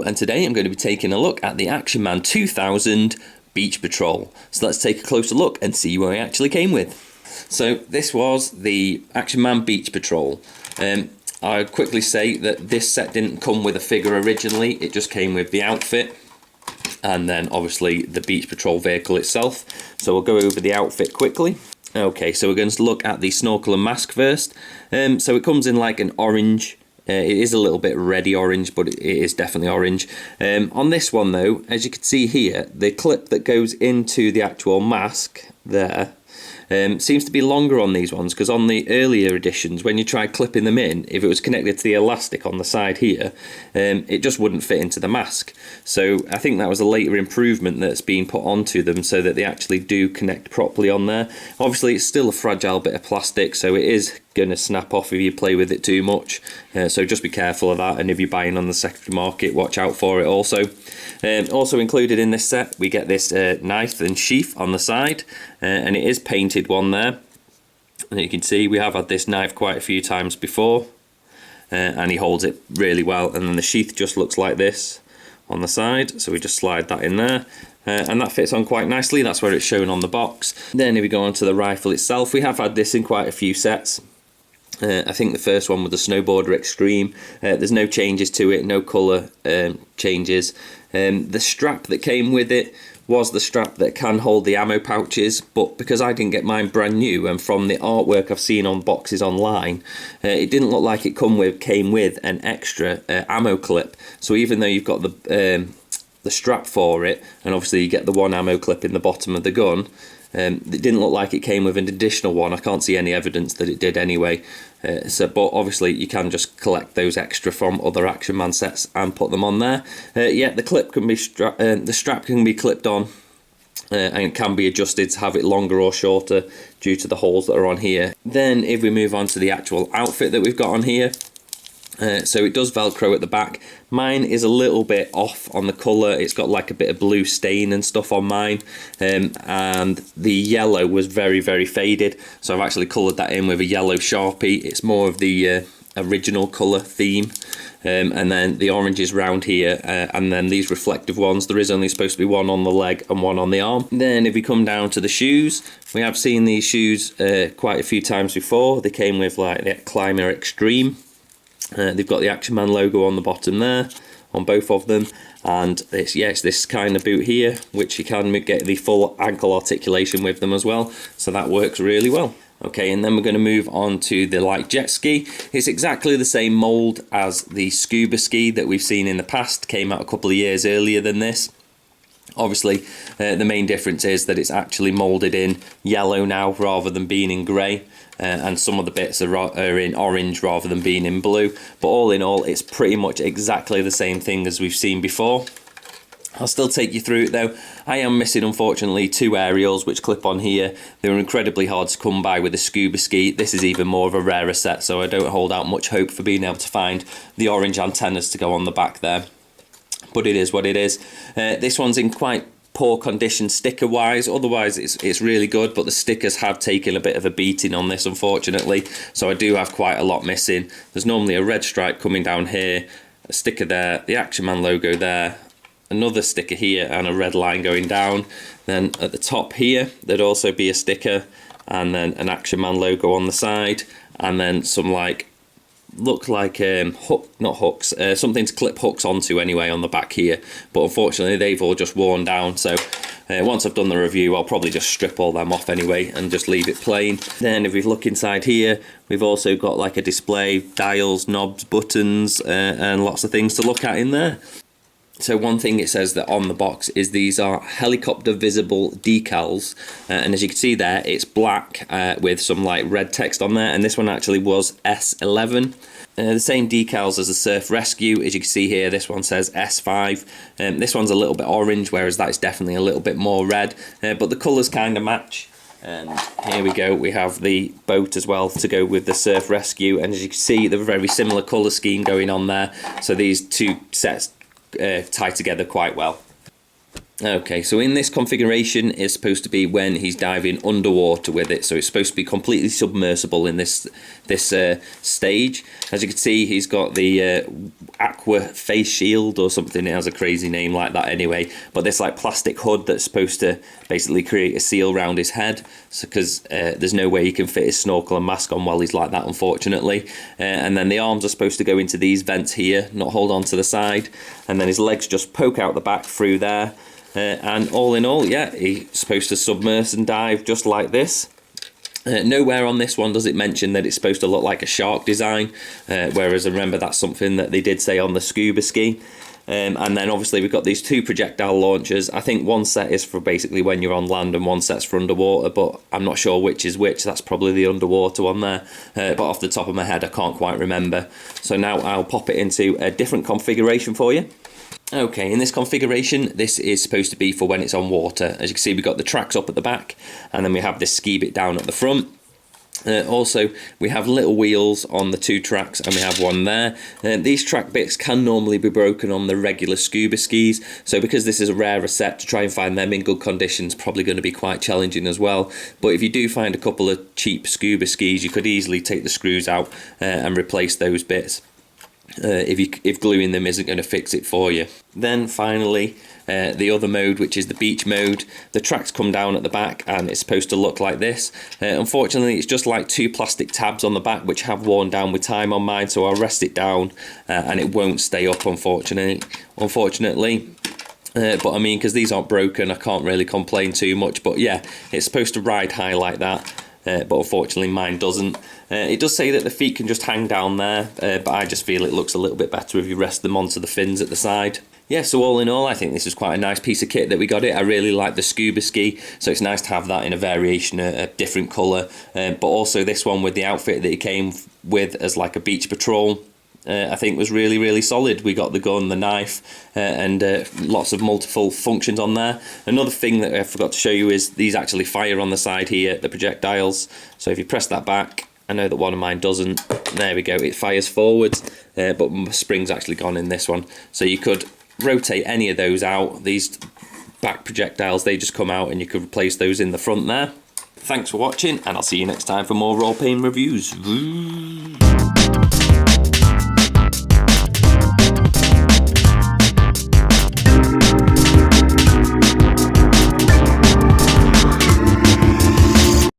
and today I'm going to be taking a look at the Action Man 2000 Beach Patrol. So let's take a closer look and see what he actually came with. So this was the Action Man Beach Patrol. I'd quickly say that this set didn't come with a figure originally, it just came with the outfit and then obviously the Beach Patrol vehicle itself. So we'll go over the outfit quickly. Okay, so we're going to look at the snorkel and mask first. So it comes in like an orange. It is a little bit reddy orange, but it is definitely orange. On this one though, as you can see here, the clip that goes into the actual mask there seems to be longer on these ones, because on the earlier editions, when you tried clipping them in, if it was connected to the elastic on the side here, it just wouldn't fit into the mask. So I think that was a later improvement that's been put onto them so that they actually do connect properly on there. Obviously it's still a fragile bit of plastic, so it is going to snap off if you play with it too much, so just be careful of that, and if you're buying on the secondary market, watch out for it also. Also included in this set we get this knife and sheath on the side, and it is painted one there, and you can see we have had this knife quite a few times before, and he holds it really well, and then the sheath just looks like this on the side, so we just slide that in there. And that fits on quite nicely, that's where it's shown on the box. Then if we go on to the rifle itself, we have had this in quite a few sets. I think the first one was the Snowboarder Extreme. There's no changes to it, no colour changes. The strap that came with it was the strap that can hold the ammo pouches, but because I didn't get mine brand new, and from the artwork I've seen on boxes online, it didn't look like it came with an extra ammo clip. So even though you've got the strap for it, and obviously you get the one ammo clip in the bottom of the gun, it didn't look like it came with an additional one. I can't see any evidence that it did anyway. But obviously you can just collect those extra from other Action Man sets and put them on there. Yeah, the clip can be the strap can be clipped on, and it can be adjusted to have it longer or shorter due to the holes that are on here. Then if we move on to the actual outfit that we've got on here. So it does Velcro at the back. Mine is a little bit off on the colour, it's got like a bit of blue stain and stuff on mine, and the yellow was very faded, so I've actually coloured that in with a yellow Sharpie. It's more of the original colour theme, and then the orange is round here, and then these reflective ones, there is only supposed to be one on the leg and one on the arm. Then if we come down to the shoes, we have seen these shoes quite a few times before. They came with like the Climber Extreme. They've got the Action Man logo on the bottom there, on both of them, and it's this kind of boot here, which you can get the full ankle articulation with them as well, so that works really well. Okay, and then we're going to move on to the light jet ski. It's exactly the same mould as the scuba ski that we've seen in the past, came out a couple of years earlier than this. Obviously the main difference is that it's actually moulded in yellow now rather than being in grey, and some of the bits are in orange rather than being in blue, but all in all it's pretty much exactly the same thing as we've seen before. I'll still take you through it though. I am missing unfortunately two aerials which clip on here. They're incredibly hard to come by with the scuba ski. This is even more of a rarer set, so I don't hold out much hope for being able to find the orange antennas to go on the back there. But it is what it is. This one's in quite poor condition sticker wise, otherwise it's really good, but the stickers have taken a bit of a beating on this unfortunately, so I do have quite a lot missing. There's normally a red stripe coming down here, a sticker there, the Action Man logo there, another sticker here, and a red line going down. Then at the top here there'd also be a sticker, and then an Action Man logo on the side, and then some like look like not hooks, something to clip hooks onto anyway on the back here, but unfortunately they've all just worn down, so once I've done the review I'll probably just strip all them off anyway and just leave it plain. Then if we look inside here, we've also got like a display, dials, knobs, buttons, and lots of things to look at in there. So one thing it says that on the box is these are helicopter visible decals, and as you can see there it's black with some like red text on there, and this one actually was S11. The same decals as the Surf Rescue. As you can see here, this one says S5. This one's a little bit orange, whereas that's definitely a little bit more red, but the colours kind of match. And here we go, we have the boat as well to go with the Surf Rescue, and as you can see they're a very similar colour scheme going on there, so these two sets tie together quite well. Okay, so in this configuration is supposed to be when he's diving underwater with it, so it's supposed to be completely submersible in this stage. As you can see, he's got the aqua face shield or something. It has a crazy name like that anyway, but this like plastic hood that's supposed to basically create a seal around his head, because there's no way he can fit his snorkel and mask on while he's like that, unfortunately. And then the arms are supposed to go into these vents here, not hold on to the side, and then his legs just poke out the back through there. And all in all, yeah, he's supposed to submerge and dive just like this. Nowhere on this one does it mention that it's supposed to look like a shark design, whereas I remember that's something that they did say on the scuba ski. And then obviously we've got these two projectile launchers. I think one set is for basically when you're on land and one set's for underwater, but I'm not sure which is which. That's probably the underwater one there, but off the top of my head I can't quite remember. So now I'll pop it into a different configuration for you. Okay, in this configuration, this is supposed to be for when it's on water. As you can see, we've got the tracks up at the back, and then we have this ski bit down at the front. Also, we have little wheels on the two tracks, and we have one there. These track bits can normally be broken on the regular scuba skis, so because this is a rarer set, to try and find them in good condition is probably going to be quite challenging as well. But if you do find a couple of cheap scuba skis, you could easily take the screws out and replace those bits. If gluing them isn't going to fix it for you. Then finally, the other mode, which is the beach mode, the tracks come down at the back and it's supposed to look like this. Unfortunately, it's just like two plastic tabs on the back which have worn down with time on mine, so I'll rest it down and it won't stay up, unfortunately. But I mean, because these aren't broken, I can't really complain too much. But yeah, it's supposed to ride high like that. But unfortunately mine doesn't. It does say that the feet can just hang down there, but I just feel it looks a little bit better if you rest them onto the fins at the side. Yeah, so all in all, I think this is quite a nice piece of kit that we got it. I really like the scuba ski, so it's nice to have that in a variation, a different colour. But also this one with the outfit that it came with as like a beach patrol, I think was really, really solid. We got the gun, the knife, and lots of multiple functions on there. Another thing that I forgot to show you is these actually fire on the side here, the projectiles. So if you press that back, I know that one of mine doesn't. There we go, it fires forwards, but my spring's actually gone in this one. So you could rotate any of those out. These back projectiles, they just come out and you could replace those in the front there. Thanks for watching, and I'll see you next time for more Rawpain reviews.